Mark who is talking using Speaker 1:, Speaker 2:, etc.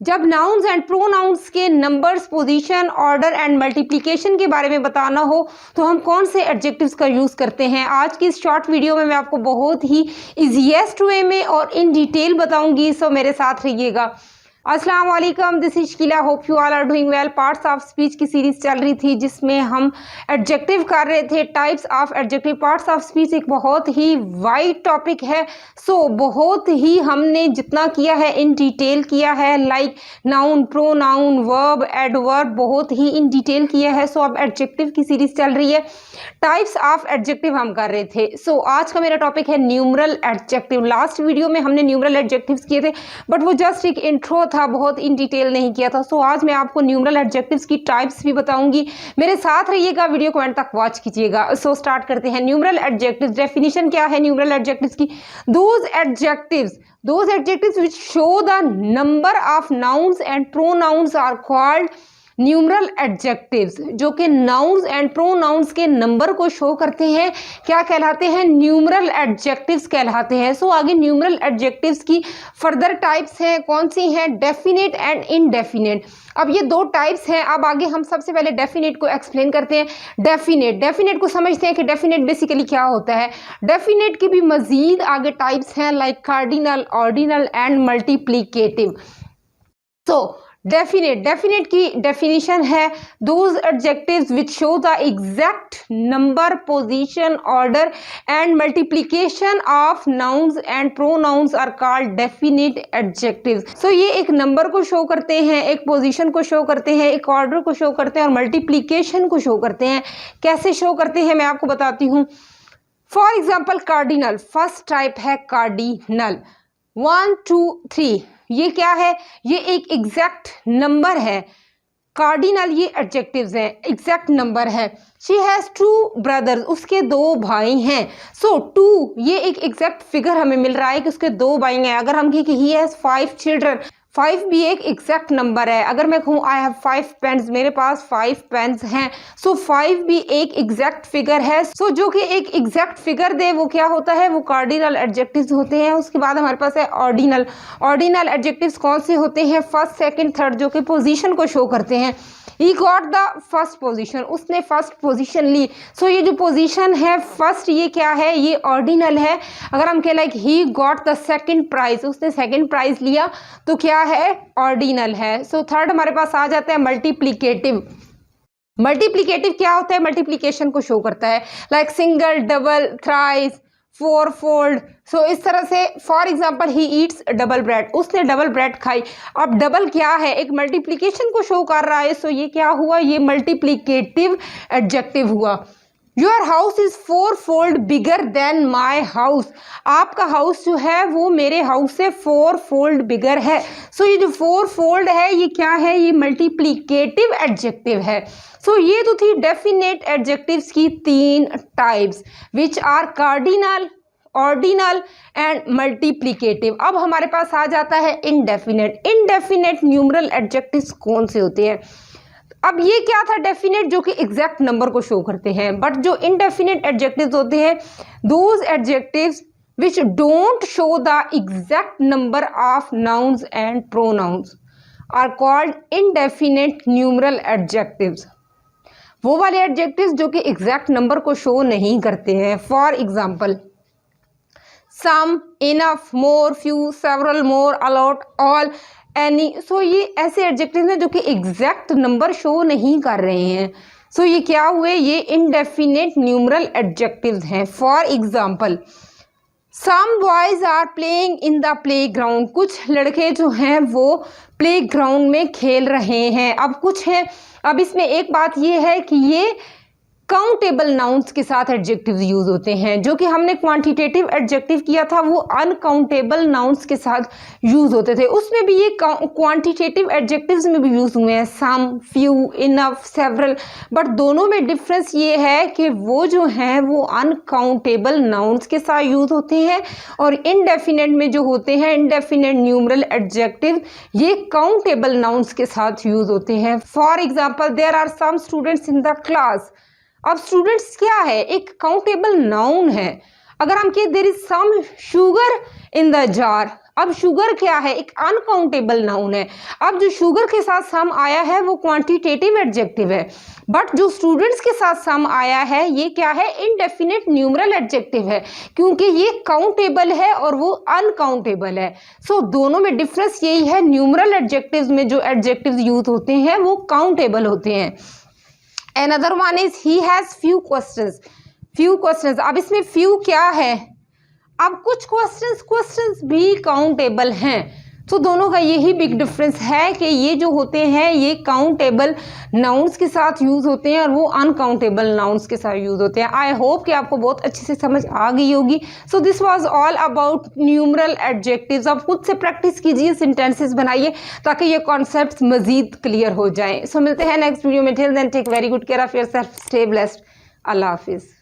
Speaker 1: जब nouns and pronounce के numbers, position, order and multiplication के बारे में बताना हो तो हम कौन से एडजेक्टिव्स का यूज़ करते हैं। आज की इस शॉर्ट वीडियो में मैं आपको बहुत ही ईजीएस्ट वे में और इन डिटेल बताऊंगी, सो मेरे साथ रहिएगा। अस्सलाम वालेकुम, this is Shikila, hope you all are doing well. Parts of speech की सीरीज चल रही थी जिसमें हम एडजेक्टिव कर रहे थे, types of adjective. Parts of speech एक बहुत ही वाइड टॉपिक है, सो बहुत ही हमने जितना किया है इन डिटेल किया है, like noun, pronoun, verb, adverb, बहुत ही इन डिटेल किया है। सो अब एडजेक्टिव की सीरीज चल रही है, टाइप्स ऑफ एडजेक्टिव हम कर रहे थे। सो आज का मेरा टॉपिक है न्यूमरल एडजेक्टिव। लास्ट वीडियो में हमने न्यूमरल एडजेक्टिव्स किए थे, बट वो जस्ट एक इंट्रो था, बहुत इन डिटेल नहीं किया था। सो आज मैं आपको न्यूमरल एडजेक्टिव्स की टाइप्स भी बताऊंगी। मेरे साथ रहिएगा, वीडियो को एंड तक वॉच कीजिएगा। सो स्टार्ट करते हैं। न्यूमरल एडजेक्टिव्स, डेफिनेशन क्या है न्यूमरल एडजेक्टिव्स की? Those adjectives which show the number of nouns and pronouns are called numeral adjectives. जो कि नाउन्स एंड प्रोनाउंस के नंबर को शो करते हैं, क्या कहलाते हैं? न्यूमरल एडजेक्टिव्स कहलाते हैं। सो आगे न्यूमरल एडजेक्टिव्स की फर्दर टाइप्स हैं, कौन सी हैं? Definite and indefinite. अब ये दो टाइप्स हैं। अब आगे हम सबसे पहले डेफिनेट को एक्सप्लेन करते हैं। डेफिनेट को समझते हैं कि डेफिनेट बेसिकली क्या होता है। डेफिनेट की भी मजीद आगे टाइप्स हैं, like cardinal, ordinal and multiplicative. So definite की डेफिनेशन है those adjectives which show the exact number, position, order and multiplication of nouns and pronouns are called definite adjectives. So ये एक नंबर को show करते हैं, एक position को show करते हैं, एक ऑर्डर को शो करते हैं और मल्टीप्लिकेशन को शो करते हैं। कैसे शो करते हैं मैं आपको बताती हूँ। For example cardinal, first type है कार्डिनल। 1 2 3 ये क्या है? ये एक एग्जैक्ट नंबर है। कार्डिनल ये एडजेक्टिव्स हैं, एग्जैक्ट नंबर है। शी हैज़ 2 ब्रदर्स, उसके 2 भाई हैं। सो 2 ये एक एग्जैक्ट फिगर हमें मिल रहा है कि उसके 2 भाई हैं। अगर हम कहें कि ही हैज़ 5 चिल्ड्रन, 5 भी एक एग्जैक्ट नंबर है। अगर मैं कहूँ आई हैव 5 पेन्स, मेरे पास 5 पेन्स हैं, सो 5 भी एक एग्जैक्ट फिगर है। सो जो कि एक एग्जैक्ट फिगर दे वो क्या होता है? वो कार्डिनल एडजेक्टिव्स होते हैं। उसके बाद हमारे पास है ऑर्डिनल। ऑर्डिनल एडजेक्टिव्स कौन से होते हैं? फर्स्ट, सेकंड, थर्ड, जो कि पोजीशन को शो करते हैं। He got the first position, उसने फर्स्ट पोजीशन ली। सो ये जो पोजीशन है फर्स्ट, ये क्या है? ये ऑर्डिनल है। अगर हम कह like he got the second prize, उसने सेकंड प्राइज लिया, तो क्या है? ऑर्डिनल है। सो थर्ड हमारे पास आ जाता है मल्टीप्लिकेटिव। मल्टीप्लिकेटिव क्या होता है? मल्टीप्लिकेशन को शो करता है, like single, double, thrice, 4 fold. So इस तरह से for example he eats double bread, उसने डबल ब्रेड खाई। अब डबल क्या है? एक मल्टीप्लिकेशन को शो कर रहा है। सो ये क्या हुआ? ये मल्टीप्लिकेटिव एडजेक्टिव हुआ। Your house is 4 fold bigger than my house, आपका हाउस जो है वो मेरे हाउस से 4 फोल्ड बिगर है। सो ये जो 4 फोल्ड है ये क्या है? ये मल्टीप्लिकेटिव एडजेक्टिव है। सो ये तो थी डेफिनेट एडजेक्टिव्स की 3 types, which are cardinal, ordinal and multiplicative. अब हमारे पास आ जाता है इनडेफिनेट। इनडेफिनेट न्यूमरल एडजेक्टिव्स कौन से होते हैं? अब ये क्या था? डेफिनेट जो कि एग्जैक्ट नंबर को शो करते हैं, बट जो इनडेफिनेट एडजेक्टिव्स होते हैं, those adjectives which don't show the exact number of nouns and pronouns are called indefinite numeral adjectives. वो वाले एडजेक्टिव्स जो कि एग्जैक्ट नंबर को शो नहीं करते हैं। For example some, enough, more, few, several, more, a lot, all, any. So ये ऐसे एडजेक्टिव्स हैं जो कि एग्जैक्ट नंबर शो नहीं कर रहे हैं। सो ये क्या हुए? ये इनडेफिनेट न्यूमरल एडजेक्टिव्स हैं। For example some boys are playing in the playground, कुछ लड़के जो हैं वो प्ले ग्राउंड में खेल रहे हैं। अब कुछ है, अब इसमें एक बात ये है कि ये काउंटेबल नाउन्स के साथ एडजेक्टिव्स यूज होते हैं। जो कि हमने क्वांटिटेटिव एडजेक्टिव किया था वो अनकाउंटेबल नाउन्स के साथ यूज होते थे, उसमें भी ये क्वांटिटेटिव एडजेक्टिव्स में भी यूज हुए हैं, सम, फ्यू, इनफ, सेवरल। बट दोनों में डिफरेंस ये है कि वो जो हैं वो अनकाउंटेबल नाउन्स के साथ यूज होते हैं और इनडेफिनेट में जो होते हैं इनडेफिनेट न्यूमरल एडजेक्टिव, ये काउंटेबल नाउन्स के साथ यूज होते हैं। For example there are some students in the class. अब स्टूडेंट्स क्या है? एक काउंटेबल नाउन है। अगर हम कहें there is some sugar in the jar, अब शुगर क्या है, एक अनकाउंटेबल नाउन है। अब जो शुगर के साथ सम आया है वो क्वांटिटेटिव एडजेक्टिव है, बट जो स्टूडेंट्स के साथ सम आया है ये क्या है, इनडेफिनिट न्यूमरल एडजेक्टिव है, क्योंकि ये काउंटेबल है और वो अनकाउंटेबल है। सो दोनों में डिफरेंस यही है, न्यूमरल एडजेक्टिव्स में जो एडजेक्टिव्स यूज होते हैं वो काउंटेबल होते हैं। Another one is he has few questions. Few questions, अब इसमें फ्यू क्या है, अब कुछ क्वेश्चंस भी काउंटेबल हैं। तो दोनों का यही बिग डिफरेंस है कि ये जो होते हैं ये काउंटेबल नाउन्स के साथ यूज होते हैं और वो अनकाउंटेबल नाउन्स के साथ यूज होते हैं। आई होप कि आपको बहुत अच्छे से समझ आ गई होगी। So this was all about numeral adjectives. आप खुद से प्रैक्टिस कीजिए, सेंटेंसेस बनाइए ताकि ये कॉन्सेप्ट्स मजीद क्लियर हो जाएं। सो मिलते हैं नेक्स्ट वीडियो में। Till then take very good care of yourself, stay blessed, अल्लाह हाफिज़।